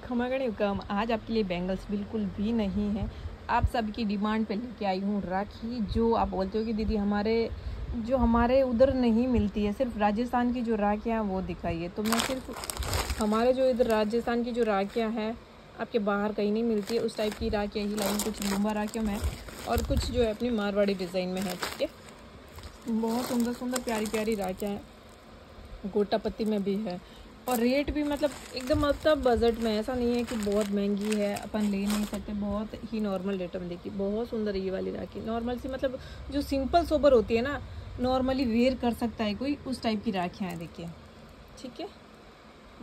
खमागणी हुक्म आज आपके लिए बैंगल्स बिल्कुल भी नहीं है। आप सबकी डिमांड पे लेके आई हूँ राखी, जो आप बोलते हो कि दीदी हमारे उधर नहीं मिलती है, सिर्फ राजस्थान की जो राखियाँ वो दिखाइए। तो मैं सिर्फ हमारे जो इधर राजस्थान की जो राखियाँ हैं आपके बाहर कहीं नहीं मिलती है, उस टाइप की राखियाँ ही लाई हूँ। कुछ लुम्बा राखियों में और कुछ जो है अपनी मारवाड़ी डिज़ाइन में है। ठीक है, बहुत सुंदर सुंदर प्यारी प्यारी राखियाँ हैं, गोटा पत्ती में भी है और रेट भी मतलब एकदम मतलब बजट में, ऐसा नहीं है कि बहुत महंगी है अपन ले नहीं सकते, बहुत ही नॉर्मल रेट में। देखिए बहुत सुंदर ये वाली राखी, नॉर्मल सी मतलब जो सिंपल सोबर होती है ना, नॉर्मली वेयर कर सकता है कोई, उस टाइप की राखियाँ हैं। देखिए ठीक है,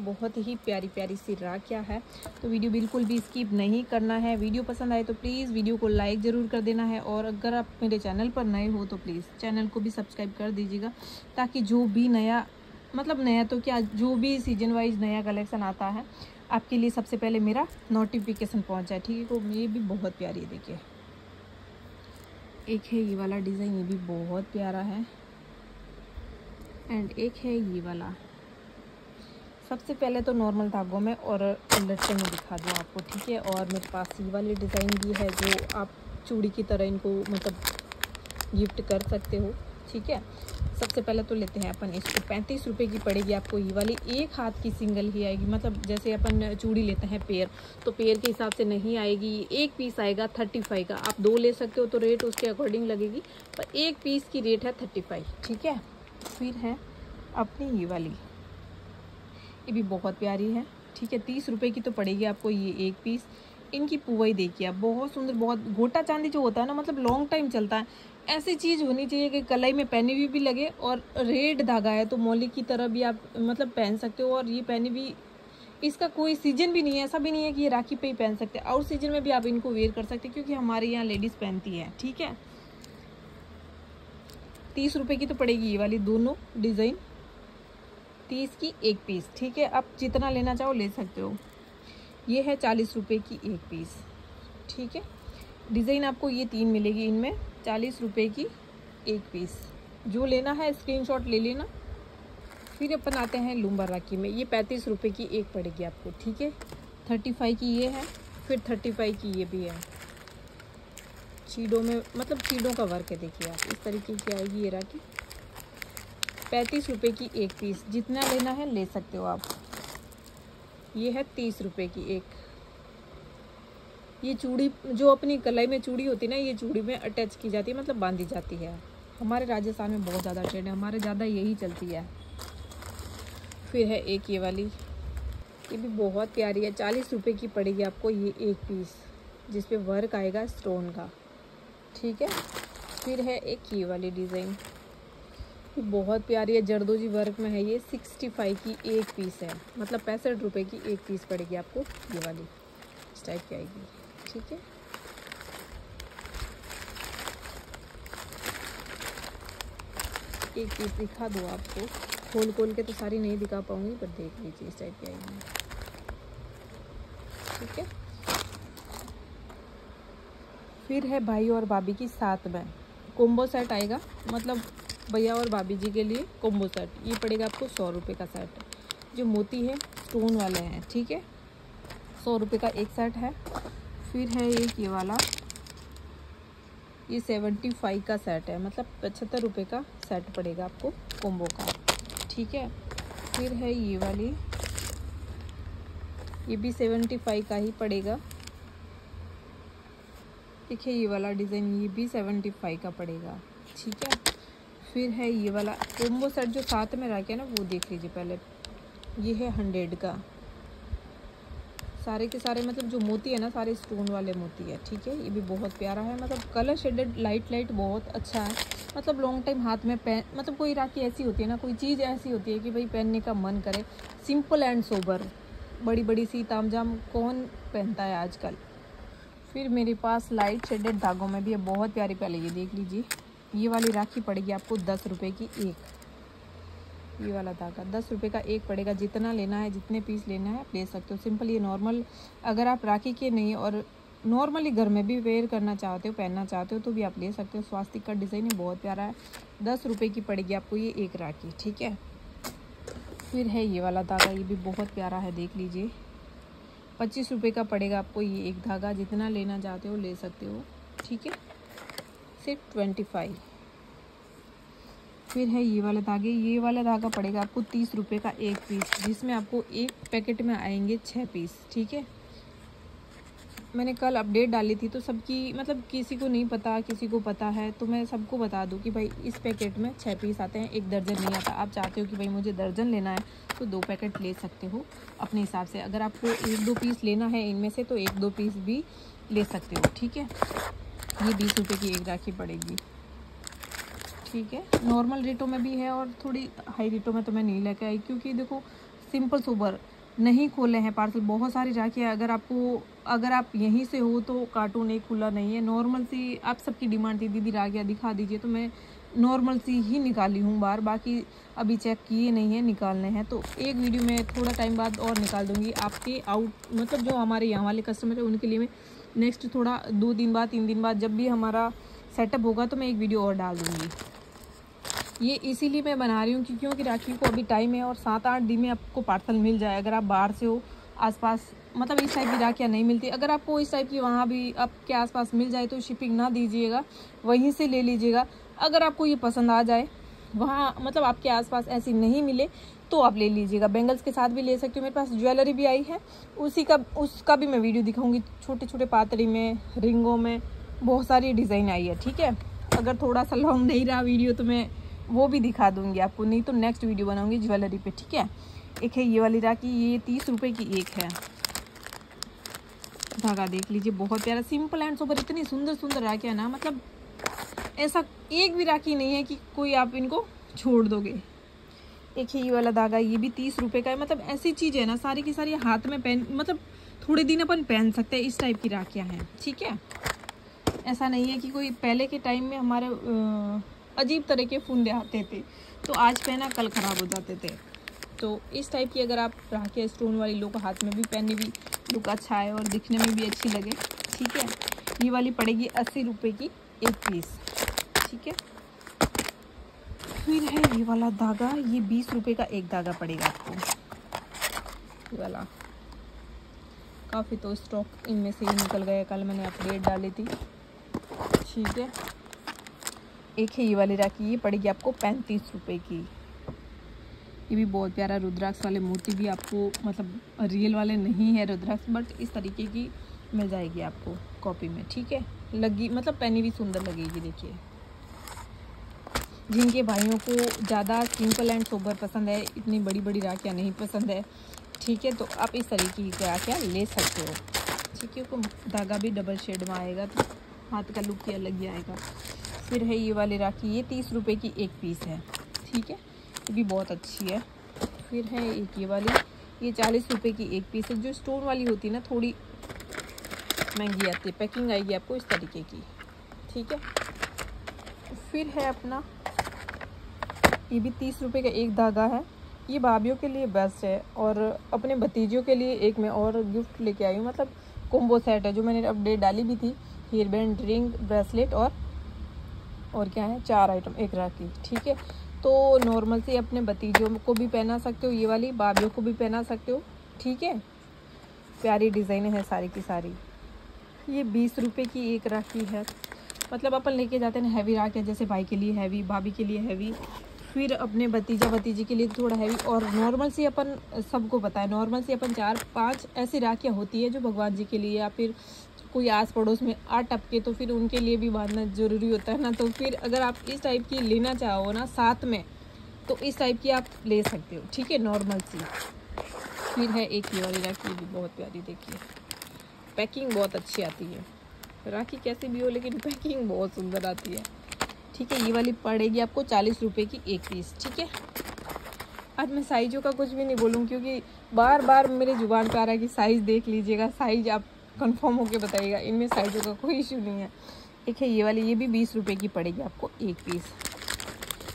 बहुत ही प्यारी प्यारी सी राखियाँ है। तो वीडियो बिल्कुल भी स्किप नहीं करना है। वीडियो पसंद आए तो प्लीज़ वीडियो को लाइक ज़रूर कर देना है, और अगर आप मेरे चैनल पर नए हो तो प्लीज़ चैनल को भी सब्सक्राइब कर दीजिएगा, ताकि जो भी नया तो क्या, जो भी सीजन वाइज नया कलेक्शन आता है आपके लिए सबसे पहले मेरा नोटिफिकेशन पहुंच जाए। ठीक है, तो ये भी बहुत प्यारी है। देखिए एक है ये वाला डिज़ाइन, ये भी बहुत प्यारा है, एंड एक है ये वाला। सबसे पहले तो नॉर्मल धागों में और लट्टे में दिखा दूँ आपको। ठीक है, और मेरे पास ये वाली डिज़ाइन भी है जो आप चूड़ी की तरह इनको मतलब गिफ्ट कर सकते हो। ठीक है, सबसे पहले तो लेते हैं अपन इसको। 35 रुपये की पड़ेगी आपको ये वाली, एक हाथ की सिंगल ही आएगी। मतलब जैसे अपन चूड़ी लेते हैं पेयर, तो पेयर के हिसाब से नहीं आएगी, एक पीस आएगा 35 का। आप दो ले सकते हो तो रेट उसके अकॉर्डिंग लगेगी, पर एक पीस की रेट है 35। ठीक है, फिर है अपनी ये वाली, ये भी बहुत प्यारी है। ठीक है, 30 रुपये की तो पड़ेगी आपको ये एक पीस। इनकी पुवाई देखिए आप, बहुत सुंदर, बहुत गोटा चांदी जो होता है ना, मतलब लॉन्ग टाइम चलता है। ऐसी चीज़ होनी चाहिए कि कलाई में पहनी हुई भी लगे, और रेड धागा है तो मौली की तरह भी आप मतलब पहन सकते हो। और ये पहनी भी, इसका कोई सीजन भी नहीं है, ऐसा भी नहीं है कि ये राखी पे ही पहन सकते हैं, आउट सीजन में भी आप इनको वेयर कर सकते हैं, क्योंकि हमारे यहाँ लेडीज़ पहनती है। ठीक है, 30 रुपये की तो पड़ेगी ये वाली दोनों डिज़ाइन, 30 की एक पीस। ठीक है, आप जितना लेना चाहो ले सकते हो। ये है 40 रुपये की एक पीस। ठीक है, डिज़ाइन आपको ये 3 मिलेगी इनमें, 40 रुपये की एक पीस। जो लेना है स्क्रीनशॉट ले लेना। फिर अपन आते हैं लुम्बा राखी में, ये 35 रुपये की एक पड़ेगी आपको। ठीक है, 35 की ये है, फिर 35 की ये भी है। चीड़ों में मतलब चीड़ों का वर्क है। देखिए आप, इस तरीके की आएगी ये राखी, 35 रुपये की एक पीस। जितना लेना है ले सकते हो आप। ये है 30 रुपये की एक। ये चूड़ी जो अपनी कलाई में चूड़ी होती है ना, ये चूड़ी में अटैच की जाती है, मतलब बांधी जाती है। हमारे राजस्थान में बहुत ज़्यादा ट्रेंड है, हमारे ज़्यादा यही चलती है। फिर है एक ये वाली, ये भी बहुत प्यारी है, 40 रुपये की पड़ेगी आपको ये एक पीस, जिस पे वर्क आएगा स्टोन का। ठीक है, फिर है एक ये वाली डिज़ाइन, ये बहुत प्यारी है, जरदोजी वर्क में है। ये 65 की एक पीस है, मतलब 65 रुपये की एक पीस पड़ेगी आपको ये वाली, इस टाइप की आएगी। ठीक है, एक पीस दिखा दो आपको, खोल के तो सारी नहीं दिखा पाऊंगी, पर देख लीजिए इस टाइप की आएगी। ठीक है, फिर है भाई और भाभी की साथ में कोम्बो सेट आएगा, मतलब भैया और भाभी जी के लिए कोम्बो सेट। ये पड़ेगा आपको 100 रुपये का सेट, जो मोती है स्टोन वाले हैं। ठीक है, 100 रुपये का एक सेट है। फिर है एक ये वाला, ये 75 का सेट है, मतलब 75 रुपये का सेट पड़ेगा आपको कोम्बो का। ठीक है, फिर है ये वाली, ये भी 75 का ही पड़ेगा। देखिए ये वाला डिज़ाइन, ये भी 75 का पड़ेगा। ठीक है, फिर है ये वाला कोम्बो सेट जो साथ में रखे ना, वो देख लीजिए पहले। ये है 100 का, सारे के सारे मतलब जो मोती है ना, सारे स्टोन वाले मोती है। ठीक है, ये भी बहुत प्यारा है, मतलब कलर शेडेड लाइट बहुत अच्छा है। मतलब लॉन्ग टाइम हाथ में पहन, मतलब कोई राखी ऐसी होती है ना, कोई चीज़ ऐसी होती है कि भाई पहनने का मन करे, सिंपल एंड सोबर। बड़ी बड़ी सी तामझाम कौन पहनता है आजकल। फिर मेरे पास लाइट शेडेड धागों में भी है, बहुत प्यारी। पहले ये देख लीजिए, ये वाली राखी पड़ेगी आपको 10 रुपये की एक। ये वाला धागा 10 रुपये का एक पड़ेगा। जितना लेना है, जितने पीस लेना है आप ले सकते हो। सिंपल ये नॉर्मल, अगर आप राखी के नहीं और नॉर्मली घर में भी वेयर करना चाहते हो, पहनना चाहते हो, तो भी आप ले सकते हो। स्वास्तिक का डिज़ाइन है, बहुत प्यारा है। 10 रुपये की पड़ेगी आपको ये एक राखी। ठीक है, फिर है ये वाला धागा, ये भी बहुत प्यारा है, देख लीजिए। 25 रुपये का पड़ेगा आपको ये एक धागा। जितना लेना चाहते हो ले सकते हो, ठीक है, सिर्फ 25। फिर है ये वाला धागे, ये वाला धागा पड़ेगा आपको 30 रुपये का एक पीस, जिसमें आपको एक पैकेट में आएंगे 6 पीस, ठीक है। मैंने कल अपडेट डाली थी तो सबकी मतलब किसी को नहीं पता, किसी को पता है, तो मैं सबको बता दूं कि भाई इस पैकेट में 6 पीस आते हैं, एक दर्जन नहीं आता। आप चाहते हो कि भाई मुझे दर्जन लेना है तो 2 पैकेट ले सकते हो अपने हिसाब से। अगर आपको 1-2 पीस लेना है इनमें से तो 1-2 पीस भी ले सकते हो, ठीक है। ये 20 रुपये की एक राखी पड़ेगी, ठीक है। नॉर्मल रेटों में भी है और थोड़ी हाई रेटों में तो मैं नहीं लेके आई, क्योंकि देखो सिंपल सोबर नहीं खोले हैं पार्सल। बहुत सारी राखियाँ अगर आप यहीं से हो तो कार्टून एक खुला नहीं है। नॉर्मल सी आप सबकी डिमांड थी, दीदी राखियाँ दिखा दीजिए, तो मैं नॉर्मल सी ही निकाली हूँ बार। बाकी अभी चेक किए नहीं है, निकालने हैं तो एक वीडियो में थोड़ा टाइम बाद और निकाल दूँगी। आपके मतलब जो हमारे यहाँ वाले कस्टमर है उनके लिए मैं नेक्स्ट थोड़ा 2 दिन बाद 3 दिन बाद जब भी हमारा सेटअप होगा तो मैं एक वीडियो और डाल दूँगी। ये इसीलिए मैं बना रही हूँ क्योंकि राखी को अभी टाइम है और 7-8 दिन में आपको पार्सल मिल जाए। अगर आप बाहर से हो, आसपास मतलब इस टाइप की राखियाँ नहीं मिलती। अगर आपको इस टाइप की वहाँ भी आपके आसपास मिल जाए तो शिपिंग ना दीजिएगा, वहीं से ले लीजिएगा। अगर आपको ये पसंद आ जाए, वहाँ मतलब आपके आसपास ऐसी नहीं मिले तो आप ले लीजिएगा। बैंगल्स के साथ भी ले सकते हो। मेरे पास ज्वेलरी भी आई है, उसका भी मैं वीडियो दिखाऊँगी। छोटे छोटे पातड़ी में, रिंगों में बहुत सारी डिज़ाइन आई है, ठीक है। अगर थोड़ा सा लॉन्ग नहीं रहा वीडियो तो मैं वो भी दिखा दूंगी आपको, नहीं तो नेक्स्ट वीडियो बनाऊंगी ज्वेलरी पे, ठीक है। एक है ये वाली राखी, ये 30 रुपये की एक है। धागा देख लीजिए, बहुत प्यारा, सिंपल एंड सोबर। इतनी सुंदर सुंदर राखियाँ ना, मतलब ऐसा एक भी राखी नहीं है कि कोई आप इनको छोड़ दोगे। एक है ये वाला धागा, ये भी 30 रुपये का है। मतलब ऐसी चीज़ है ना, सारी की सारी हाथ में पहन, मतलब थोड़े दिन अपन पहन सकते हैं, इस टाइप की राखियाँ हैं, ठीक है। ऐसा नहीं है कि कोई पहले के टाइम में हमारे अजीब तरह के फुंदे आते थे तो आज पहना कल ख़राब हो जाते थे। तो इस टाइप की अगर आप राखियाँ स्टोन वाली लो, हाथ में भी पहनने भी लुक अच्छा है और दिखने में भी अच्छी लगे, ठीक है। ये वाली पड़ेगी 80 रुपये की एक पीस, ठीक है। फिर है ये वाला धागा, ये 20 रुपये का एक धागा पड़ेगा आपको। ये वाला काफ़ी तो स्टॉक इनमें से ही निकल गया, कल मैंने अपडेट डाली थी, ठीक है। एक है ये वाली राखी, ये पड़ेगी आपको 35 रुपये की। ये भी बहुत प्यारा रुद्राक्ष वाले मोती भी आपको, मतलब रियल वाले नहीं है रुद्राक्ष, बट इस तरीके की मिल जाएगी आपको कॉपी में, ठीक है। लगी मतलब पहनी भी सुंदर लगेगी। देखिए, जिनके भाइयों को ज़्यादा सिंपल एंड सोबर पसंद है, इतनी बड़ी बड़ी राखियाँ नहीं पसंद है, ठीक है, तो आप इस तरीके की राखियाँ ले सकते हो, ठीक है। क्योंकि धागा भी डबल शेड में आएगा तो हाथ का लुक ही अलग ही आएगा। फिर है ये वाली राखी, ये 30 रुपये की एक पीस है, ठीक है, ये भी बहुत अच्छी है। फिर है एक ये वाली, ये 40 रुपये की एक पीस है। जो स्टोन वाली होती है ना, थोड़ी महंगी आती है। पैकिंग आएगी आपको इस तरीके की, ठीक है। फिर है अपना, ये भी 30 रुपये का एक धागा है। ये भाभीियों के लिए बेस्ट है और अपने भतीजियों के लिए एक मैं और गिफ्ट लेके आई हूँ। मतलब कॉम्बो सेट है, जो मैंने अपडेट डाली भी थी। हेयर बैंड, रिंग, ब्रेसलेट और क्या है, 4 आइटम एक राखी, ठीक है। तो नॉर्मल से अपने भतीजों को भी पहना सकते हो, ये वाली भाभीियों को भी पहना सकते हो, ठीक है। प्यारी डिज़ाइन है सारी की सारी। ये 20 रुपये की एक राखी है। मतलब अपन लेके जाते हैं हैवी राखी, जैसे भाई के लिए हैवी, भाभी के लिए हैवी, फिर अपने भतीजी के लिए थोड़ा हैवी। और नॉर्मल से अपन सबको पता है, नॉर्मल से अपन 4-5 ऐसी राखियाँ होती है जो भगवान जी के लिए या फिर कोई आस पड़ोस में आ टपके तो फिर उनके लिए भी बांधना ज़रूरी होता है ना। तो फिर अगर आप इस टाइप की लेना चाहो ना साथ में, तो इस टाइप की आप ले सकते हो, ठीक है, नॉर्मल सी। फिर है एक ये वाली राखी, भी बहुत प्यारी, देखिए पैकिंग बहुत अच्छी आती है। राखी कैसी भी हो लेकिन पैकिंग बहुत सुंदर आती है, ठीक है। ये वाली पड़ेगी आपको 40 रुपये की एक पीस, ठीक है। आज मैं साइज़ों का कुछ भी नहीं बोलूँ क्योंकि बार बार मेरे जुबान पे आ रहा है कि साइज़ देख लीजिएगा, साइज़ आप कंफर्म होके बताइएगा। इनमें साइज़ों का कोई इशू नहीं है। एक है ये वाली, ये भी 20 रुपये की पड़ेगी आपको एक पीस।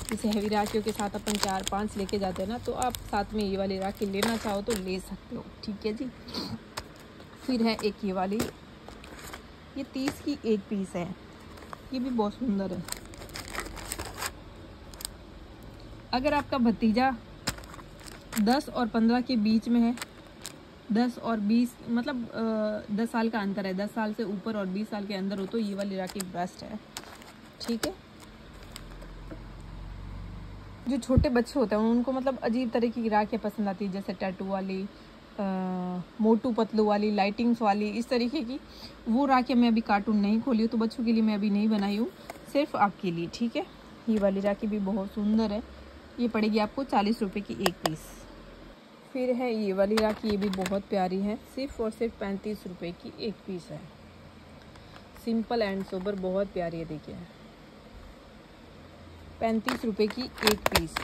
जैसे हैवी राखियों के साथ अपन 4-5 लेके जाते हैं ना, तो आप साथ में ये वाली राखी लेना चाहो तो ले सकते हो, ठीक है जी। फिर है एक ये वाली, ये 30 की एक पीस है। ये भी बहुत सुंदर है। अगर आपका भतीजा 10 और 15 के बीच में है 10 और 20 मतलब 10 साल का अंतर है। 10 साल से ऊपर और 20 साल के अंदर हो तो ये वाली राखी बेस्ट है, ठीक है। जो छोटे बच्चे होते हैं उनको मतलब अजीब तरीके की राखियाँ पसंद आती है, जैसे टैटू वाली, मोटू पतलू वाली, लाइटिंग्स वाली, इस तरीके की। वो राखियाँ मैं अभी कार्टून नहीं खोली हूँ, तो बच्चों के लिए मैं अभी नहीं बनाई हूँ, सिर्फ आपके लिए, ठीक है। ये वाली राखी भी बहुत सुंदर है, ये पड़ेगी आपको 40 रुपये की एक पीस। फिर है ये वाली राखी, ये भी बहुत प्यारी है, सिर्फ और सिर्फ 35 रुपये की एक पीस है। सिंपल एंड सोबर, बहुत प्यारी है, देखिए 35 रुपये की एक पीस।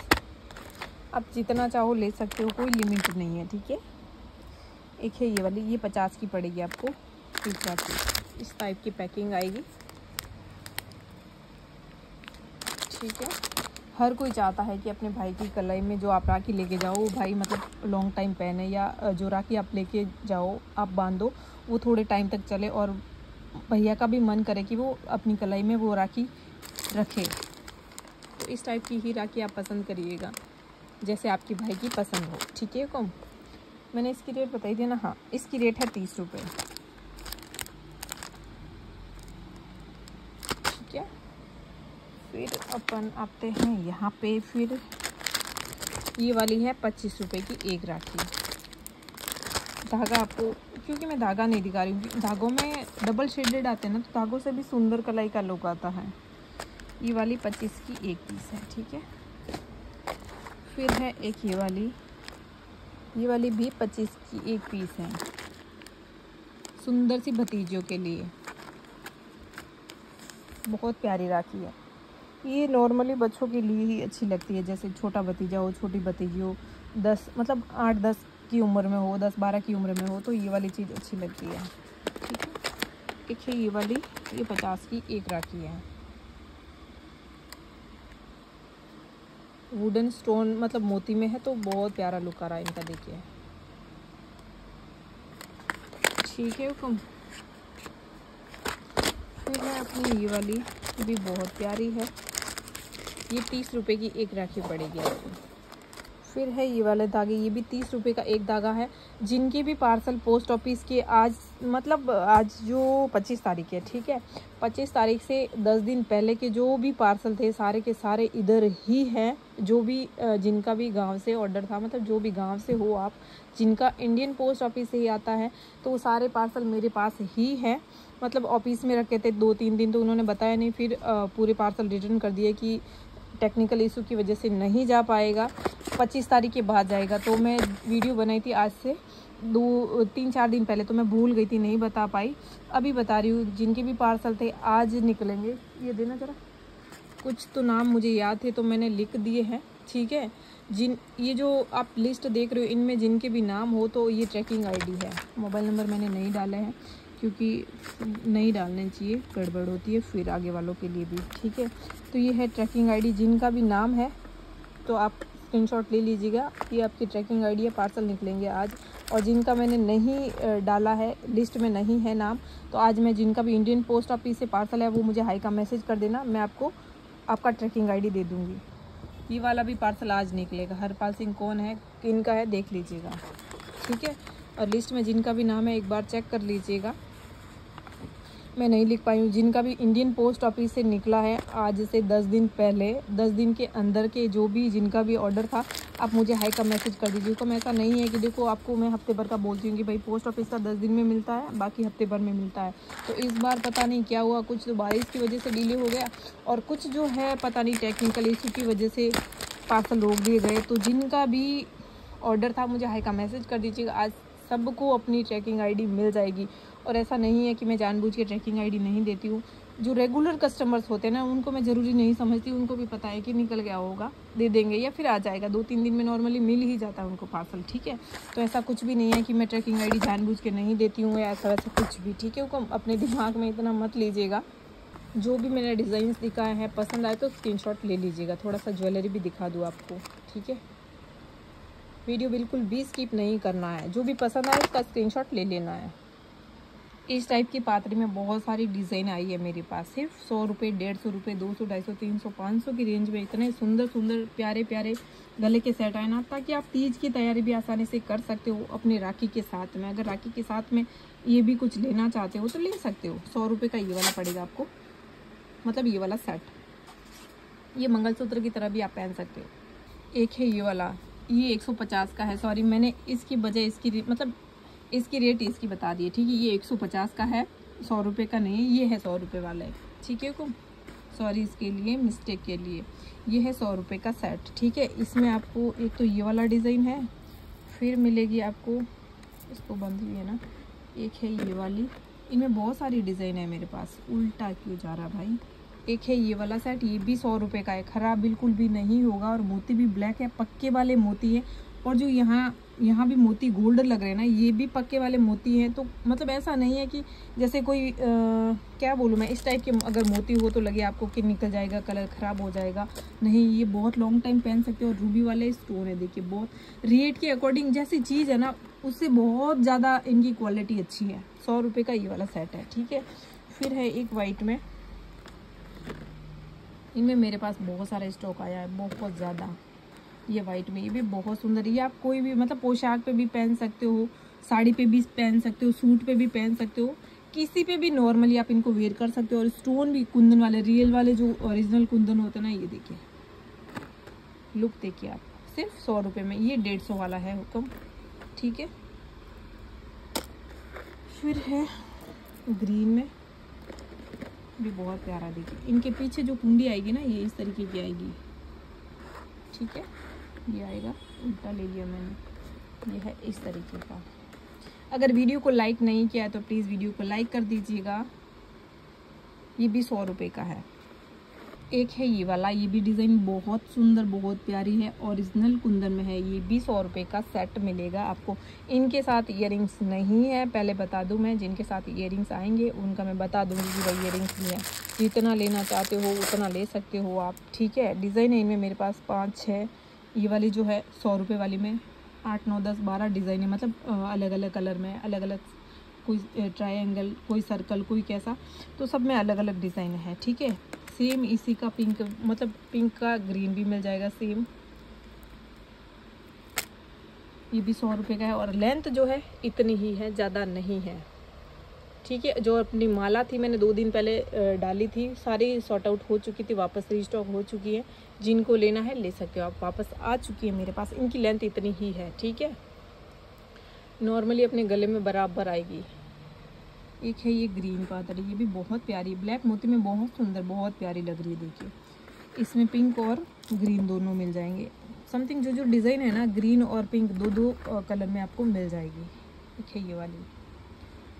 आप जितना चाहो ले सकते हो, कोई लिमिट नहीं है, ठीक है। एक है ये वाली, ये 50 की पड़ेगी आपको इस राखी। इस टाइप की पैकिंग आएगी, ठीक है। हर कोई चाहता है कि अपने भाई की कलाई में जो आप राखी लेके जाओ वो भाई मतलब लॉन्ग टाइम पहने, या जो राखी आप लेके जाओ आप बांधो वो थोड़े टाइम तक चले, और भैया का भी मन करे कि वो अपनी कलाई में वो राखी रखे। तो इस टाइप की ही राखी आप पसंद करिएगा, जैसे आपकी भाई की पसंद हो, ठीक है। कम मैंने इसकी रेट बताई थी ना, हाँ, इसकी रेट है 30 रुपये, ठीक है। फिर अपन आते हैं यहाँ पे, फिर ये वाली है 25 रुपये की एक राखी। धागा आपको, क्योंकि मैं धागा नहीं दिखा रही हूँ, धागों में डबल शेडेड आते हैं ना, तो धागों से भी सुंदर कलाई का लुक आता है। ये वाली 25 की एक पीस है, ठीक है। फिर है एक ये वाली भी 25 की एक पीस है, सुंदर सी भतीजियों के लिए, बहुत प्यारी राखी है। ये नॉर्मली बच्चों के लिए ही अच्छी लगती है, जैसे छोटा भतीजा हो, छोटी भतीजी हो, 10 मतलब 8-10 की उम्र में हो, 10-12 की उम्र में हो, तो ये वाली चीज़ अच्छी लगती है, ठीक है। एक है ये वाली, ये 50 की एक राखी है। वुडन स्टोन मतलब मोती में है, तो बहुत प्यारा लुक आ रहा है इनका, देखिए, ठीक है। हुक्म फिर है अपनी ये वाली, ये भी बहुत प्यारी है, ये 30 रुपये की एक राखी पड़ेगी आपको। फिर है ये वाले धागे, ये भी 30 रुपये का एक धागा है। जिनके भी पार्सल पोस्ट ऑफिस के आज मतलब आज जो 25 तारीख है, ठीक है, 25 तारीख से 10 दिन पहले के जो भी पार्सल थे सारे के सारे इधर ही हैं। जो भी जिनका भी गांव से ऑर्डर था, मतलब जो भी गांव से हो आप, जिनका इंडियन पोस्ट ऑफिस से ही आता है, तो वो सारे पार्सल मेरे पास ही है। मतलब ऑफिस में रखे थे 2-3 दिन, तो उन्होंने बताया नहीं, फिर पूरे पार्सल रिटर्न कर दिए कि टेक्निकल इशू की वजह से नहीं जा पाएगा, 25 तारीख के बाद जाएगा। तो मैं वीडियो बनाई थी आज से 2-3-4 दिन पहले, तो मैं भूल गई थी, नहीं बता पाई, अभी बता रही हूँ। जिनके भी पार्सल थे आज निकलेंगे। ये देना ज़रा, कुछ तो नाम मुझे याद थे तो मैंने लिख दिए हैं, ठीक है। ये जो आप लिस्ट देख रहे हो, इनमें जिनके भी नाम हो तो ये ट्रैकिंग आईडी है। मोबाइल नंबर मैंने नहीं डाले हैं क्योंकि नहीं डालने चाहिए, गड़बड़ होती है फिर आगे वालों के लिए भी, ठीक है। तो ये है ट्रैकिंग आईडी, जिनका भी नाम है तो आप स्क्रीनशॉट ले लीजिएगा, ये आपकी ट्रैकिंग आईडी है, पार्सल निकलेंगे आज। और जिनका मैंने नहीं डाला है, लिस्ट में नहीं है नाम, तो आज मैं जिनका भी इंडियन पोस्ट ऑफिस से पार्सल है वो मुझे हाई का मैसेज कर देना, मैं आपको आपका ट्रैकिंग आईडी दे दूँगी। ये वाला भी पार्सल आज निकलेगा। हरपाल सिंह कौन है, किनका है, देख लीजिएगा, ठीक है। और लिस्ट में जिनका भी नाम है एक बार चेक कर लीजिएगा, मैं नहीं लिख पाई हूँ। जिनका भी इंडियन पोस्ट ऑफिस से निकला है आज से 10 दिन पहले, 10 दिन के अंदर के जो भी जिनका भी ऑर्डर था, आप मुझे हाई का मैसेज कर दीजिए। तो ऐसा नहीं है कि देखो आपको मैं हफ्ते भर का बोलती हूँ कि भाई पोस्ट ऑफिस का 10 दिन में मिलता है, बाकी हफ्ते भर में मिलता है। तो इस बार पता नहीं क्या हुआ, कुछ तो बारिश की वजह से डिले हो गया, और कुछ जो है पता नहीं टेक्निकल इशू की वजह से पार्सल रोक दिए गए। तो जिनका भी ऑर्डर था मुझे हाई का मैसेज कर दीजिएगा, आज सबको अपनी ट्रैकिंग आईडी मिल जाएगी। और ऐसा नहीं है कि मैं जानबूझ के ट्रैकिंग आईडी नहीं देती हूँ। जो रेगुलर कस्टमर्स होते हैं ना, उनको मैं ज़रूरी नहीं समझती, उनको भी पता है कि निकल गया होगा, दे देंगे या फिर आ जाएगा, 2-3 दिन में नॉर्मली मिल ही जाता है उनको पार्सल, ठीक है। तो ऐसा कुछ भी नहीं है कि मैं ट्रैकिंग आईडी जानबूझ के नहीं देती हूँ या ऐसा वैसा कुछ भी, ठीक है। उनको अपने दिमाग में इतना मत लीजिएगा। जो भी मैंने डिज़ाइंस दिखाए हैं पसंद आए तो स्क्रीनशॉट ले लीजिएगा। थोड़ा सा ज्वेलरी भी दिखा दूँ आपको, ठीक है। वीडियो बिल्कुल भी स्किप नहीं करना है, जो भी पसंद आए उसका स्क्रीनशॉट ले लेना है। इस टाइप की पातरी में बहुत सारी डिज़ाइन आई है मेरे पास। सिर्फ 100 रुपये, 150 रुपये, 200, 250, 300, 500 की रेंज में इतने सुंदर सुंदर प्यारे प्यारे गले के सेट आए ना, ताकि आप तीज की तैयारी भी आसानी से कर सकते हो अपने राखी के साथ में। अगर राखी के साथ में ये भी कुछ लेना चाहते हो तो ले सकते हो। 100 रुपये का ये वाला पड़ेगा आपको, मतलब ये वाला सेट। ये मंगलसूत्र की तरह भी आप पहन सकते हो। एक है ये वाला, ये 150 का है। सॉरी, मैंने इसकी बजाय इसकी मतलब इसकी रेट इसकी बता दी है, ठीक है। ये 150 का है, 100 रुपये का नहीं है। ये है 100 रुपये वाला है, ठीक है। को सॉरी इसके लिए, मिस्टेक के लिए। ये है 100 रुपये का सेट, ठीक है। इसमें आपको एक तो ये वाला डिज़ाइन है, फिर मिलेगी आपको, इसको बंद हुई है ना, एक है ये वाली। इनमें बहुत सारी डिज़ाइन है मेरे पास। उल्टा क्यों जा रहा भाई। एक है ये वाला सेट, ये भी 100 रुपये का है। ख़राब बिल्कुल भी नहीं होगा, और मोती भी ब्लैक है, पक्के वाले मोती है। और जो यहाँ भी मोती गोल्ड लग रहे हैं ना, ये भी पक्के वाले मोती हैं। तो मतलब ऐसा नहीं है कि जैसे कोई क्या बोलूँ मैं, इस टाइप के अगर मोती हो तो लगे आपको कि निकल जाएगा, कलर ख़राब हो जाएगा। नहीं, ये बहुत लॉन्ग टाइम पहन सकते हो। और रूबी वाले स्टोन है, देखिए बहुत रेट के अकॉर्डिंग जैसी चीज़ है ना, उससे बहुत ज़्यादा इनकी क्वालिटी अच्छी है। 100 रुपये का ये वाला सेट है, ठीक है। फिर है एक वाइट में, इनमें मेरे पास बहुत सारा स्टॉक आया है, बहुत ज़्यादा। ये वाइट में, ये भी बहुत सुंदर है। ये आप कोई भी मतलब पोशाक पे भी पहन सकते हो, साड़ी पे भी पहन सकते हो, सूट पे भी पहन सकते हो, किसी पे भी नॉर्मली आप इनको वेयर कर सकते हो। और स्टोन भी कुंदन वाले, रियल वाले जो ओरिजिनल कुंदन होते हैं ना, ये देखिए लुक देखिए आप। सिर्फ 100 रुपये में। ये 150 वाला है हुक्म, ठीक है। फिर है ग्रीन में, भी बहुत प्यारा। देखिए इनके पीछे जो कुंडी आएगी ना, ये इस तरीके की आएगी, ठीक है। ये आएगा, उल्टा ले लिया मैंने। ये है इस तरीके का। अगर वीडियो को लाइक नहीं किया है तो प्लीज़ वीडियो को लाइक कर दीजिएगा। ये भी 100 रुपये का है। एक है ये वाला, ये भी डिज़ाइन बहुत सुंदर, बहुत प्यारी है, ओरिजिनल कुंदन में है। ये भी 100 रुपये का सेट मिलेगा आपको। इनके साथ ईयरिंग्स नहीं है, पहले बता दूं मैं। जिनके साथ ईयरिंग्स आएंगे उनका मैं बता दूंगी कि भाई ईयरिंग्स नहीं है। जितना लेना चाहते हो उतना ले सकते हो आप, ठीक है। डिज़ाइन है इनमें मेरे पास 5-6। ये वाली जो है 100 रुपये वाली में 8, 9, 10, 12 डिज़ाइन है, मतलब अलग अलग कलर में, अलग अलग, कोई ट्रायंगल, कोई सर्कल, कोई कैसा, तो सब में अलग अलग डिज़ाइन है, ठीक है। सेम इसी का पिंक, मतलब पिंक का ग्रीन भी मिल जाएगा सेम। ये भी 100 रुपये का है, और लेंथ जो है इतनी ही है, ज़्यादा नहीं है, ठीक है। जो अपनी माला थी मैंने 2 दिन पहले डाली थी, सारी सॉर्ट आउट हो चुकी थी, वापस रीस्टॉक हो चुकी है। जिनको लेना है ले सकते हो आप, वापस आ चुकी है मेरे पास। इनकी लेंथ इतनी ही है, ठीक है। नॉर्मली अपने गले में बराबर आएगी। एक है ये ग्रीन पातरी, ये भी बहुत प्यारी, ब्लैक मोती में बहुत सुंदर, बहुत प्यारी लग रही है। देखिए इसमें पिंक और ग्रीन दोनों मिल जाएंगे। समथिंग जो डिज़ाइन है ना, ग्रीन और पिंक दो कलर में आपको मिल जाएगी। एक है ये वाली,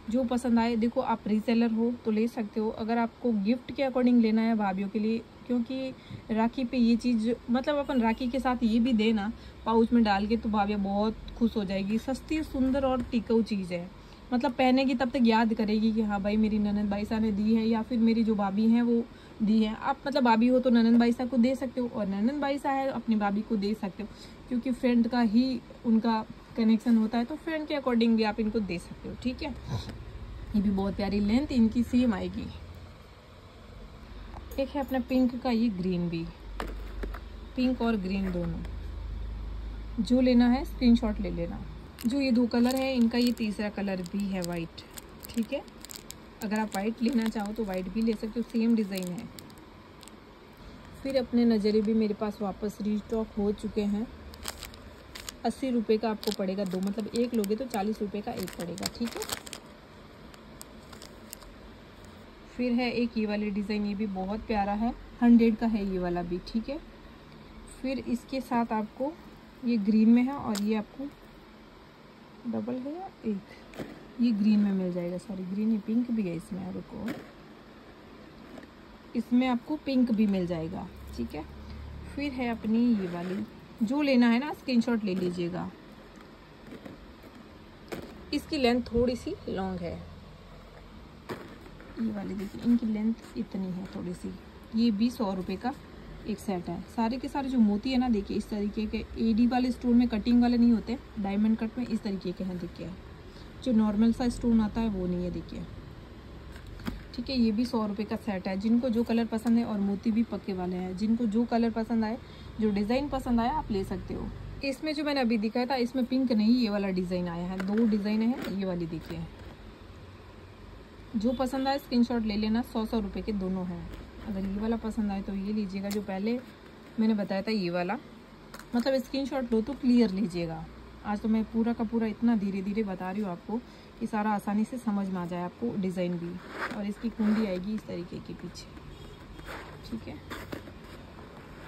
जो पसंद आए। देखो आप रीसेलर हो तो ले सकते हो। अगर आपको गिफ्ट के अकॉर्डिंग लेना है भाभीियों के लिए, क्योंकि राखी पे ये चीज़, मतलब अपन राखी के साथ ये भी देना पाउच में डाल के, तो भाभियाँ बहुत खुश हो जाएगी। सस्ती, सुंदर और टिकाऊ चीज़ है, मतलब पहनेगी तब तक याद करेगी कि हाँ भाई मेरी ननद बाईसा ने दी है, या फिर मेरी जो भाभी हैं वो दी है। आप मतलब भाभी हो तो ननद बाईसा को दे सकते हो, और ननद बाईसा है अपनी भाभी को दे सकते हो, क्योंकि फ्रेंड का ही उनका कनेक्शन होता है। तो फ्रेंड के अकॉर्डिंग भी आप इनको दे सकते हो, ठीक है। ये भी बहुत प्यारी, लेंथ इनकी सेम आएगी। एक है अपना पिंक का, ये ग्रीन भी, पिंक और ग्रीन दोनों। जो लेना है स्क्रीनशॉट ले लेना। जो ये 2 कलर है, इनका ये तीसरा कलर भी है वाइट, ठीक है। अगर आप वाइट लेना चाहो तो वाइट भी ले सकते हो, सेम डिज़ाइन है। फिर अपने नज़रे भी मेरे पास वापस रीस्टॉक हो चुके हैं। 80 रुपये का आपको पड़ेगा 2, मतलब एक लोगे तो 40 रुपये का एक पड़ेगा, ठीक है। फिर है एक ये वाली डिज़ाइन, ये भी बहुत प्यारा है, 100 का है ये वाला भी, ठीक है। फिर इसके साथ आपको ये ग्रीन में है, और ये आपको डबल है या एक, ये ग्रीन में मिल जाएगा। सॉरी ग्रीन, ये पिंक भी है इसमें, रुको, इसमें आपको पिंक भी मिल जाएगा, ठीक है। फिर है अपनी ये वाली, जो लेना है ना स्क्रीनशॉट ले लीजिएगा। इसकी लेंथ थोड़ी सी लॉन्ग है, ये वाली देखिए, इनकी लेंथ इतनी है थोड़ी सी। ये भी 100 रुपये का एक सेट है। सारे के सारे जो मोती है ना, देखिए इस तरीके के एडी वाले स्टोन में, कटिंग वाले नहीं होते, डायमंड कट में इस तरीके के हैं, देखिए जो नॉर्मल सा स्टोन आता है वो नहीं है, देखिए। ठीक है, ये भी 100 रुपये का सेट है। जिनको जो कलर पसंद है, और मोती भी पक्के वाले हैं, जिनको जो कलर पसंद आए, जो डिज़ाइन पसंद आया आप ले सकते हो। इसमें जो मैंने अभी दिखाया था, इसमें पिंक नहीं, ये वाला डिज़ाइन आया है। 2 डिज़ाइन है, ये वाली देखिए। जो पसंद आए स्क्रीनशॉट ले लेना। 100 रुपये के दोनों हैं। अगर ये वाला पसंद आए तो ये लीजिएगा, जो पहले मैंने बताया था ये वाला। मतलब स्क्रीनशॉट लो तो क्लियर लीजिएगा। आज तो मैं पूरा का पूरा इतना धीरे धीरे बता रही हूँ आपको कि सारा आसानी से समझ में आ जाए आपको, डिज़ाइन भी। और इसकी कुंडी आएगी इस तरीके के पीछे। ठीक है,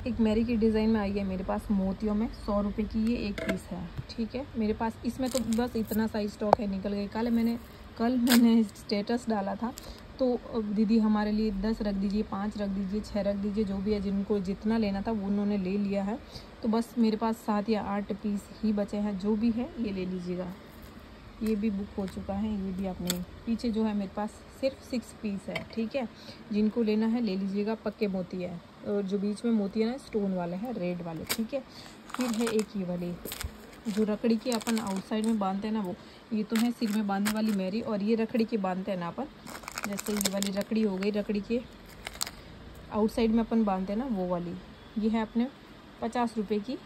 एक मैरी की डिज़ाइन में आई है मेरे पास मोतियों में। 100 रुपये की ये एक पीस है। ठीक है, मेरे पास इसमें तो बस इतना सा स्टॉक है, निकल गई। कल मैंने स्टेटस डाला था, तो दीदी हमारे लिए 10 रख दीजिए, 5 रख दीजिए, 6 रख दीजिए, जो भी है, जिनको जितना लेना था वो उन्होंने ले लिया है। तो बस मेरे पास 7 या 8 पीस ही बचे हैं। जो भी है ये ले लीजिएगा। ये भी बुक हो चुका है, ये भी आपने। पीछे जो है मेरे पास सिर्फ 6 पीस है। ठीक है, जिनको लेना है ले लीजिएगा। पक्के मोती है, और जो बीच में मोती है ना स्टोन वाले हैं, रेड वाले। ठीक है, फिर है एक ये वाली, जो रकड़ी की अपन आउटसाइड में बांधते हैं ना, वो। ये तो है सिर में बांधने वाली मैरी, और ये रकड़ी की बांधते हैं ना अपन। जैसे ये वाली रकड़ी हो गई, रकड़ी के आउटसाइड में अपन बांधते हैं ना, वो वाली। ये है अपने 50 रुपये की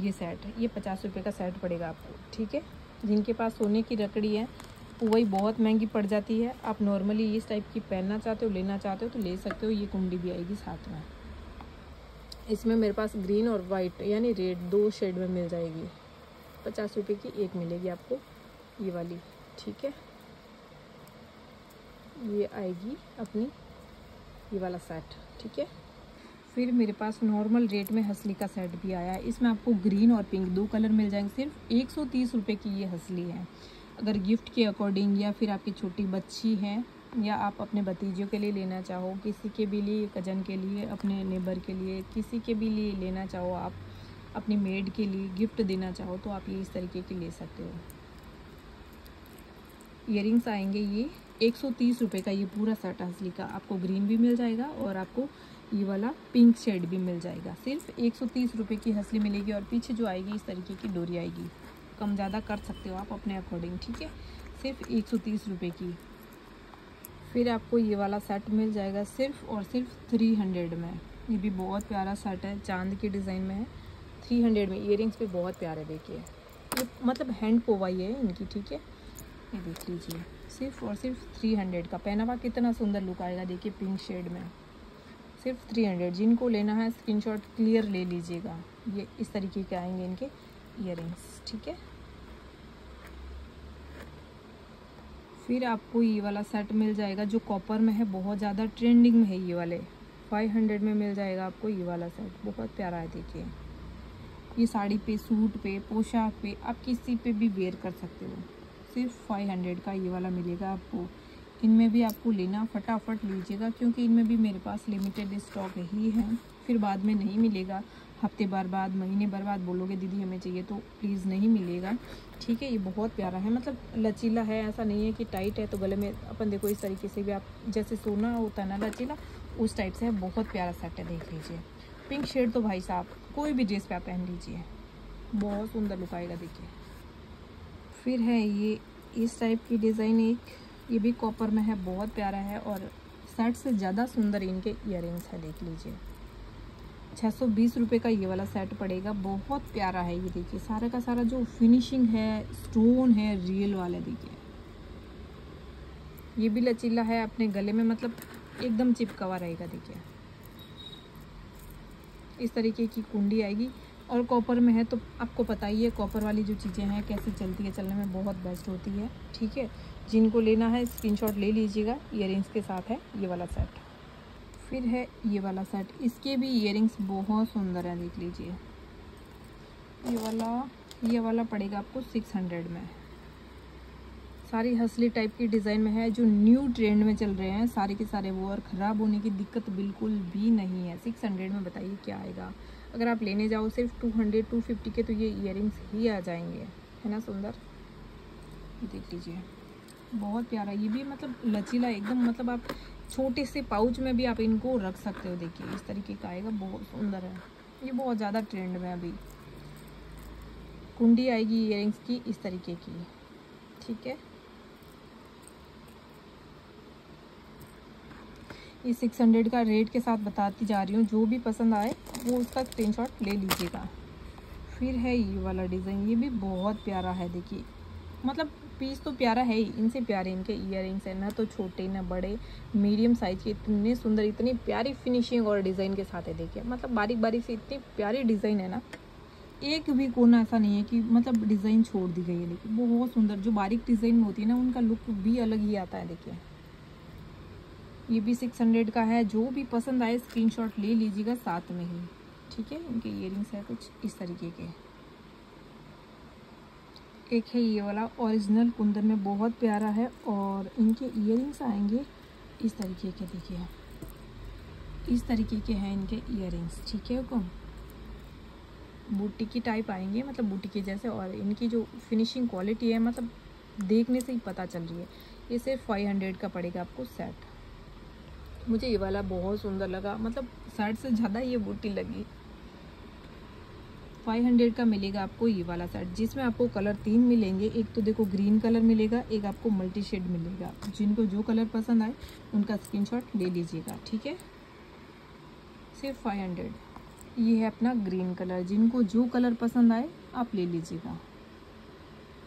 ये सेट है। ये 50 रुपये का सेट पड़ेगा आपको। ठीक है, जिनके पास सोने की रकड़ी है वही बहुत महंगी पड़ जाती है। आप नॉर्मली इस टाइप की पहनना चाहते हो, लेना चाहते हो तो ले सकते हो। ये कुंडी भी आएगी साथ में। इसमें मेरे पास ग्रीन और वाइट यानी रेड 2 शेड में मिल जाएगी। 50 रुपये की एक मिलेगी आपको ये वाली। ठीक है, ये आएगी अपनी ये वाला सेट। ठीक है, फिर मेरे पास नॉर्मल रेट में हंसली का सेट भी आया है। इसमें आपको ग्रीन और पिंक 2 कलर मिल जाएंगे। सिर्फ 130 रुपये की ये हंसली है। अगर गिफ्ट के अकॉर्डिंग, या फिर आपकी छोटी बच्ची है, या आप अपने भतीजों के लिए लेना चाहो, किसी के भी लिए, कजन के लिए, अपने नेबर के लिए, किसी के भी लिए लेना चाहो, आप अपनी मेड के लिए गिफ्ट देना चाहो, तो आप ये इस तरीके की ले सकते हो। ईयरिंग्स आएंगे ये 130 रुपये का। ये पूरा सेट हंसली का आपको ग्रीन भी मिल जाएगा, और आपको ये वाला पिंक शेड भी मिल जाएगा। सिर्फ 130 रुपये की हंसली मिलेगी, और पीछे जो आएगी इस तरीके की डोरी आएगी। कम ज़्यादा कर सकते हो आप अपने अकॉर्डिंग। ठीक है, सिर्फ 130 रुपये की। फिर आपको ये वाला सेट मिल जाएगा सिर्फ और सिर्फ 300 में। ये भी बहुत प्यारा सेट है, चांद की डिज़ाइन में है। 300 में। ईयरिंग्स भी बहुत प्यारे, देखिए। ये मतलब हैंड पोवाई है इनकी। ठीक है, ये देख लीजिए, सिर्फ और सिर्फ 300 का। पहना हुआ कितना सुंदर लुक आएगा, देखिए, पिंक शेड में। सिर्फ 300। जिनको लेना है स्क्रीनशॉट क्लियर ले लीजिएगा। ये इस तरीके के आएंगे इनके ईयरिंग्स। ठीक है, फिर आपको ये वाला सेट मिल जाएगा जो कॉपर में है, बहुत ज़्यादा ट्रेंडिंग में है ये वाले। 500 में मिल जाएगा आपको ये वाला सेट। बहुत प्यारा है, देखिए। ये साड़ी पे, सूट पे, पोशाक पे, आप किसी पे भी वेयर कर सकते हो। सिर्फ 500 का ये वाला मिलेगा आपको। इनमें भी आपको लेना फटाफट लीजिएगा, क्योंकि इनमें भी मेरे पास लिमिटेड स्टॉक ही है। फिर बाद में नहीं मिलेगा। हफ्ते भर बाद, महीने भर बाद बोलोगे दीदी हमें चाहिए, तो प्लीज़ नहीं मिलेगा। ठीक है, ये बहुत प्यारा है, मतलब लचीला है। ऐसा नहीं है कि टाइट है तो गले में अपन, देखो इस तरीके से भी आप, जैसे सोना होता है ना लचीला, उस टाइप से है। बहुत प्यारा सेट है, देख लीजिए। पिंक शेड तो भाई साहब कोई भी ड्रेस पे आप पहन लीजिए, बहुत सुंदर लुक आएगा, देखिए। फिर है ये इस टाइप की डिज़ाइन एक, ये भी कॉपर में है, बहुत प्यारा है। और सेट से ज़्यादा सुंदर इनके ईयरिंग्स है, देख लीजिए। 620 रुपये का ये वाला सेट पड़ेगा। बहुत प्यारा है ये, देखिए। सारा का सारा जो फिनिशिंग है, स्टोन है, रियल वाला, देखिए। ये भी लचीला है, अपने गले में मतलब एकदम चिपका रहेगा, देखिए। इस तरीके की कुंडी आएगी, और कॉपर में है तो आपको पता ही है कॉपर वाली जो चीज़ें हैं कैसे चलती है, चलने में बहुत बेस्ट होती है। ठीक है, जिनको लेना है स्क्रीनशॉट ले लीजिएगा। ईयरिंग्स के साथ है ये वाला सेट। फिर है ये वाला सेट, इसके भी ईयरिंग्स बहुत सुंदर है, देख लीजिए। ये वाला पड़ेगा आपको 600 में। सारी हंसली टाइप की डिज़ाइन में है, जो न्यू ट्रेंड में चल रहे हैं सारे के सारे वो, और ख़राब होने की दिक्कत बिल्कुल भी नहीं है। 600 में बताइए क्या आएगा। अगर आप लेने जाओ सिर्फ 200-250 के, तो ये ईयरिंग्स ही आ जाएंगे, है ना सुंदर। देख लीजिए, बहुत प्यारा। ये भी मतलब लचीला एकदम, मतलब आप छोटे से पाउच में भी आप इनको रख सकते हो। देखिए इस तरीके का आएगा, बहुत सुंदर है। ये बहुत ज़्यादा ट्रेंड में अभी। कुंडी आएगी ईयरिंग्स की इस तरीके की, ठीक है। ये 600 का रेट के साथ बताती जा रही हूँ, जो भी पसंद आए वो उसका स्क्रीनशॉट ले लीजिएगा। फिर है ये वाला डिज़ाइन, ये भी बहुत प्यारा है। देखिए मतलब पीस तो प्यारा है ही, इनसे प्यारे इनके ईयरिंग्स है, ना तो छोटे ना बड़े, मीडियम साइज के, इतने सुंदर, इतनी प्यारी फिनिशिंग और डिज़ाइन के साथ है। देखिए मतलब बारीक बारीक से इतनी प्यारी डिज़ाइन है ना, एक भी कोना ऐसा नहीं है कि मतलब डिज़ाइन छोड़ दी गई है। देखिए बहुत सुंदर, जो बारीक डिज़ाइन में होती है ना उनका लुक भी अलग ही आता है। देखिए ये भी 600 का है, जो भी पसंद आए स्क्रीनशॉट ले लीजिएगा साथ में ही, ठीक है। इनके ईयरिंग्स है कुछ इस तरीके के। एक है ये वाला ओरिजिनल कुंदन में, बहुत प्यारा है, और इनके ईयरिंग्स आएंगे इस तरीके के। देखिए इस तरीके के हैं इनके ईयरिंग्स, ठीक है। को बूटी की टाइप आएंगे, मतलब बूटी के जैसे, और इनकी जो फिनिशिंग क्वालिटी है मतलब देखने से ही पता चल रही है। ये सिर्फ 500 का पड़ेगा आपको सेट। मुझे ये वाला बहुत सुंदर लगा, मतलब सेट से ज़्यादा ये बूटी लगी। 500 का मिलेगा आपको ये वाला सेट, जिसमें आपको कलर 3 मिलेंगे। एक तो देखो ग्रीन कलर मिलेगा, एक आपको मल्टी शेड मिलेगा। जिनको जो कलर पसंद आए उनका स्क्रीनशॉट ले लीजिएगा, ठीक है। सिर्फ 500। ये है अपना ग्रीन कलर, जिनको जो कलर पसंद आए आप ले लीजिएगा।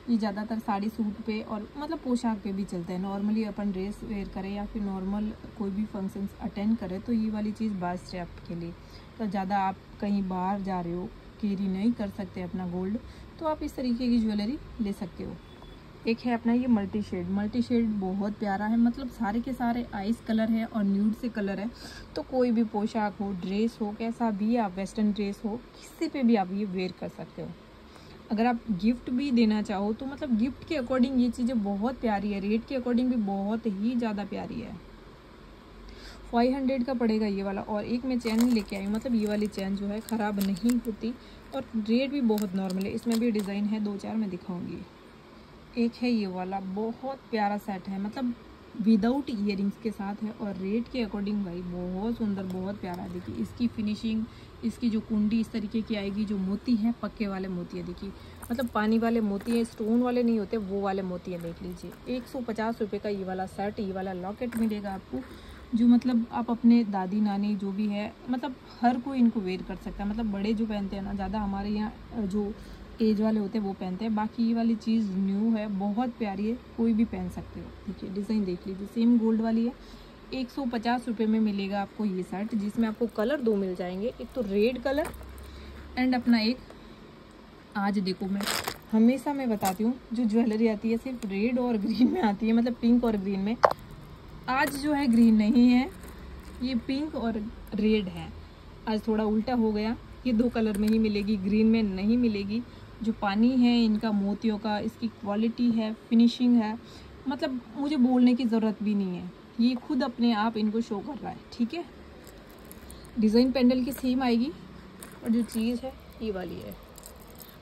ये ज़्यादातर साड़ी सूट पे और मतलब पोशाक पे भी चलता है। नॉर्मली अपन ड्रेस वेयर करें या फिर नॉर्मल कोई भी फंक्शंस अटेंड करें तो ये वाली चीज़ बेस्ट है आपके लिए। तो ज़्यादा आप कहीं बाहर जा रहे हो, कैरी नहीं कर सकते अपना गोल्ड, तो आप इस तरीके की ज्वेलरी ले सकते हो। एक है अपना ये मल्टी शेड बहुत प्यारा है, मतलब सारे के सारे आइस कलर है और न्यूड से कलर है। तो कोई भी पोशाक हो, ड्रेस हो, कैसा भी आप वेस्टर्न ड्रेस हो, किसी पे भी आप ये वेयर कर सकते हो। अगर आप गिफ्ट भी देना चाहो तो मतलब गिफ्ट के अकॉर्डिंग ये चीज़ें बहुत प्यारी है, रेट के अकॉर्डिंग भी बहुत ही ज़्यादा प्यारी है। 500 का पड़ेगा ये वाला। और एक मैं चैन लेके आई, मतलब ये वाली चैन जो है ख़राब नहीं होती और रेट भी बहुत नॉर्मल है। इसमें भी डिज़ाइन है 2-4 मैं दिखाऊंगी। एक है ये वाला, बहुत प्यारा सेट है, मतलब विदाउट ईयरिंग्स के साथ है और रेट के अकॉर्डिंग भाई बहुत सुंदर, बहुत प्यारा है। देखिए इसकी फिनिशिंग, इसकी जो कुंडी इस तरीके की आएगी, जो मोती है पक्के वाले मोती है। देखिए मतलब पानी वाले मोती है, स्टोन वाले नहीं होते, वो वाले मोती है। देख लीजिए 150 रुपये का ये वाला सेट, ये वाला लॉकेट मिलेगा आपको, जो मतलब आप अपने दादी नानी जो भी है, मतलब हर कोई इनको वेयर कर सकता है। मतलब बड़े जो पहनते हैं ना, ज़्यादा हमारे यहाँ जो एज वाले होते हैं वो पहनते हैं। बाकी ये वाली चीज़ न्यू है, बहुत प्यारी है, कोई भी पहन सकते हो। देखिए डिज़ाइन देख लीजिए, सेम गोल्ड वाली है। 150 रुपये में मिलेगा आपको ये सेट, जिसमें आपको कलर 2 मिल जाएंगे, एक तो रेड कलर एंड अपना एक, आज देखो हमेशा मैं बताती हूँ जो ज्वेलरी आती है सिर्फ रेड और ग्रीन में आती है, मतलब पिंक और ग्रीन में। आज जो है ग्रीन नहीं है, ये पिंक और रेड है। आज थोड़ा उल्टा हो गया, ये 2 कलर में ही मिलेगी, ग्रीन में नहीं मिलेगी। जो पानी है इनका मोतियों का, इसकी क्वालिटी है, फिनिशिंग है, मतलब मुझे बोलने की ज़रूरत भी नहीं है, ये खुद अपने आप इनको शो कर रहा है, ठीक है। डिज़ाइन पेंडल की सेम आएगी और जो चीज़ है ये वाली है।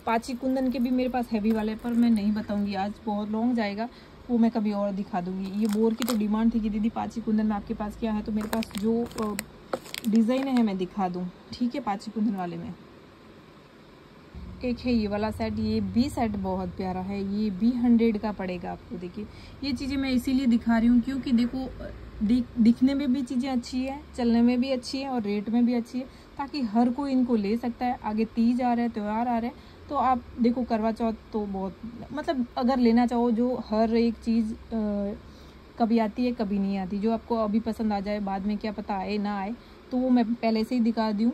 पाची कुंदन के भी मेरे पास हैवी वाले, पर मैं नहीं बताऊंगी, आज बहुत लॉन्ग जाएगा, वो मैं कभी और दिखा दूंगी। ये बोर की तो डिमांड थी कि दीदी पाची कुंदन में आपके पास क्या है, तो मेरे पास जो डिज़ाइन है मैं दिखा दूँ, ठीक है। पाची कुंदन वाले में एक है ये वाला सेट, ये भी सेट बहुत प्यारा है, ये भी 100 का पड़ेगा आपको। देखिए ये चीज़ें मैं इसीलिए दिखा रही हूँ क्योंकि देखो दिखने में भी चीज़ें अच्छी है, चलने में भी अच्छी है और रेट में भी अच्छी है, ताकि हर कोई इनको ले सकता है। आगे तीज आ रहा है, त्यौहार आ रहे हैं, तो आप देखो करवा चौथ तो बहुत, मतलब अगर लेना चाहो जो हर एक चीज़ कभी आती है कभी नहीं आती, जो आपको अभी पसंद आ जाए बाद में क्या पता आए ना आए, तो वो मैं पहले से ही दिखा दूँ।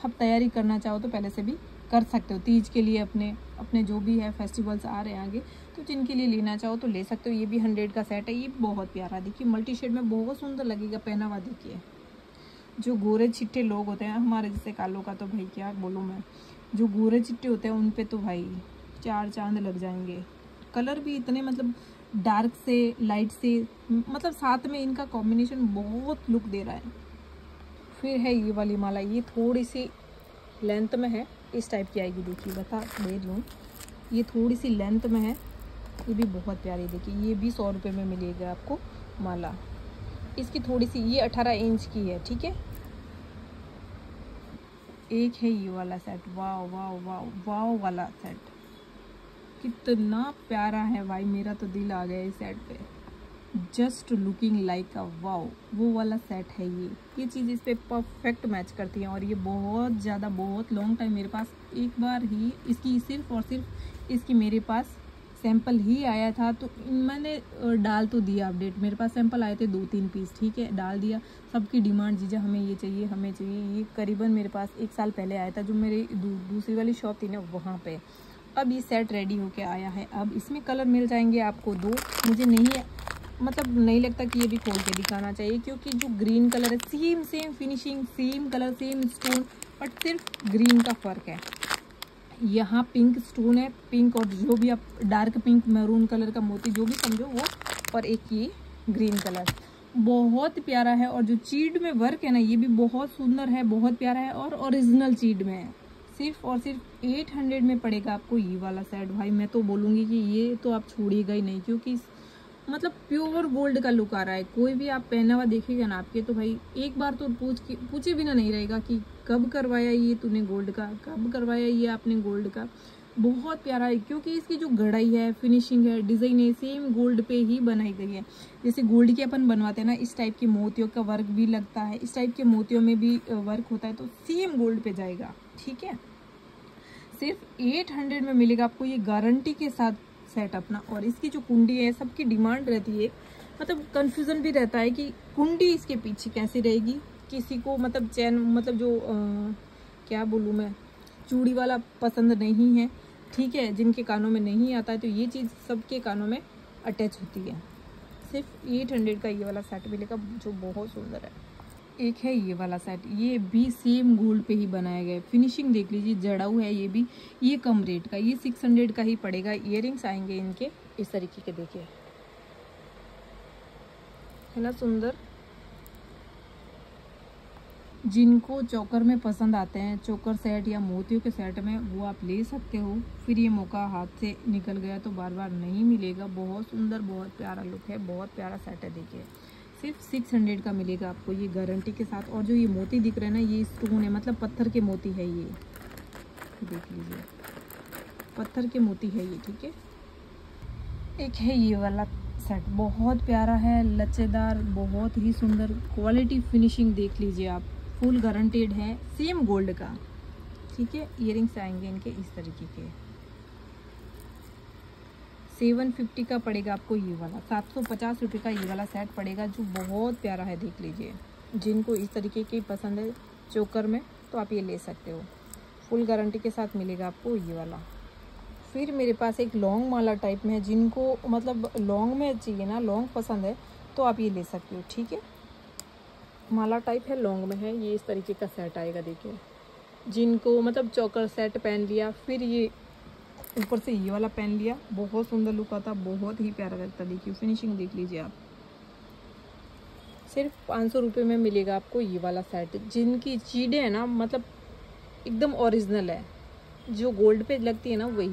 आप तैयारी करना चाहो तो पहले से भी कर सकते हो, तीज के लिए अपने जो भी है फेस्टिवल्स आ रहे हैं आगे, तो जिनके लिए लेना चाहो तो ले सकते हो। ये भी 100 का सेट है, ये बहुत प्यारा, देखिए मल्टी शेड में बहुत सुंदर लगेगा पहना हुआ। देखिए जो गोरे चिट्टे लोग होते हैं हमारे जैसे कालों का, तो भाई क्या बोलूँ मैं, जो गोरे चिट्टे होते हैं उन पे तो भाई 4 चांद लग जाएंगे। कलर भी इतने मतलब डार्क से लाइट से, मतलब साथ में इनका कॉम्बिनेशन बहुत लुक दे रहा है। फिर है ये वाली माला, ये थोड़ी सी लेंथ में है, इस टाइप की आएगी। देखिए बता दे दूँ, ये थोड़ी सी लेंथ में है, ये भी बहुत प्यारी। देखिए ये भी 100 रुपये में मिलेगा आपको माला। इसकी थोड़ी सी, ये 18 इंच की है, ठीक है। एक है ये वाला सेट, वाव वाव वाव वाव वाला सेट, कितना प्यारा है भाई, मेरा तो दिल आ गया इस सेट पे। Just looking like a wow, वो वाला सेट है ये चीज़ इस पे परफेक्ट मैच करती है। और ये बहुत ज़्यादा बहुत लॉन्ग टाइम मेरे पास, एक बार ही इसकी सिर्फ और सिर्फ इसकी मेरे पास सैंपल ही आया था, तो मैंने डाल तो दिया अपडेट। मेरे पास सैंपल आए थे 2-3 पीस, ठीक है, डाल दिया। सबकी डिमांड, जीजा हमें ये चाहिए, हमें चाहिए। ये करीबन मेरे पास 1 साल पहले आया था, जो मेरी दूसरी वाली शॉप थी ना वहाँ पे। अब ये सेट रेडी होके आया है। अब इसमें कलर मिल जाएंगे आपको 2। मुझे नहीं लगता कि ये भी खोल के दिखाना चाहिए, क्योंकि जो ग्रीन कलर है same finishing, same colour, same stone, but सिर्फ ग्रीन का फ़र्क है। यहाँ पिंक स्टोन है, पिंक और जो भी आप डार्क पिंक मैरून कलर का मोती जो भी समझो वो, और एक ये ग्रीन कलर बहुत प्यारा है। और जो चीड में वर्क है ना ये भी बहुत सुंदर है, बहुत प्यारा है और ओरिजिनल चीड में है। सिर्फ और सिर्फ 800 में पड़ेगा आपको ये वाला सेट। भाई मैं तो बोलूँगी कि ये तो आप छोड़िएगा ही नहीं, क्योंकि प्योर गोल्ड का लुक आ रहा है। कोई भी आप पहना हुआ देखेगा ना आपके, तो भाई एक बार तो पूछे बिना नहीं रहेगा कि कब करवाया ये तूने गोल्ड का, कब करवाया ये आपने गोल्ड का। बहुत प्यारा है, क्योंकि इसकी जो गढ़ाई है, फिनिशिंग है, डिज़ाइन है, सेम गोल्ड पे ही बनाई गई है। जैसे गोल्ड के अपन बनवाते हैं ना, इस टाइप के मोतियों का वर्क भी लगता है, इस टाइप के मोतियों में भी वर्क होता है, तो सेम गोल्ड पे जाएगा, ठीक है। सिर्फ 800 में मिलेगा आपको ये गारंटी के साथ सेट अपना। और इसकी जो कुंडी है, सबकी डिमांड रहती है, कंफ्यूजन भी रहता है कि कुंडी इसके पीछे कैसे रहेगी। किसी को चैन जो क्या बोलूँ मैं, चूड़ी वाला पसंद नहीं है, ठीक है, जिनके कानों में नहीं आता है, तो ये चीज़ सबके कानों में अटैच होती है। सिर्फ 800 का ये वाला सेट मिलेगा, जो बहुत सुंदर है। एक है ये वाला सेट, ये भी सेम गोल्ड पे ही बनाया गया है। फिनिशिंग देख लीजिए, जड़ाऊ है ये भी। ये कम रेट का, ये 600 का ही पड़ेगा। इयररिंग्स आएंगे इनके इस तरीके के, देखिए है ना सुंदर। जिनको चोकर में पसंद आते हैं, चोकर सेट या मोतियों के सेट में, वो आप ले सकते हो। फिर ये मौका हाथ से निकल गया तो बार बार नहीं मिलेगा। बहुत सुंदर, बहुत प्यारा लुक है, बहुत प्यारा सेट है। देखिए सिर्फ 600 का मिलेगा आपको ये गारंटी के साथ। और जो ये मोती दिख रहे हैं ना, ये स्टोन है, पत्थर के मोती है ये, देख लीजिए, पत्थर के मोती है ये, ठीक है। एक है ये वाला सेट, बहुत प्यारा है, लचेदार, बहुत ही सुंदर। क्वालिटी फिनिशिंग देख लीजिए आप, फुल गारंटेड है, सेम गोल्ड का, ठीक है। इयररिंग्स आएंगे इनके इस तरीके के। 750 का पड़ेगा आपको ये वाला। 750 रुपये का ये वाला सेट पड़ेगा, जो बहुत प्यारा है, देख लीजिए। जिनको इस तरीके की पसंद है चोकर में, तो आप ये ले सकते हो। फुल गारंटी के साथ मिलेगा आपको ये वाला। फिर मेरे पास एक लॉन्ग माला टाइप में है, जिनको लॉन्ग में चाहिए ना, लॉन्ग पसंद है, तो आप ये ले सकते हो, ठीक है। माला टाइप है, लॉन्ग में है, ये इस तरीके का सेट आएगा। देखिए जिनको चोकर सेट पहन लिया, फिर ये ऊपर से ये वाला पहन लिया, बहुत सुंदर लुक आता, बहुत ही प्यारा लगता। देखिए फिनिशिंग देख लीजिए आप। सिर्फ 500 रुपये में मिलेगा आपको ये वाला सेट। जिनकी चीडें है ना, एकदम ओरिजिनल है, जो गोल्ड पे लगती है ना वही।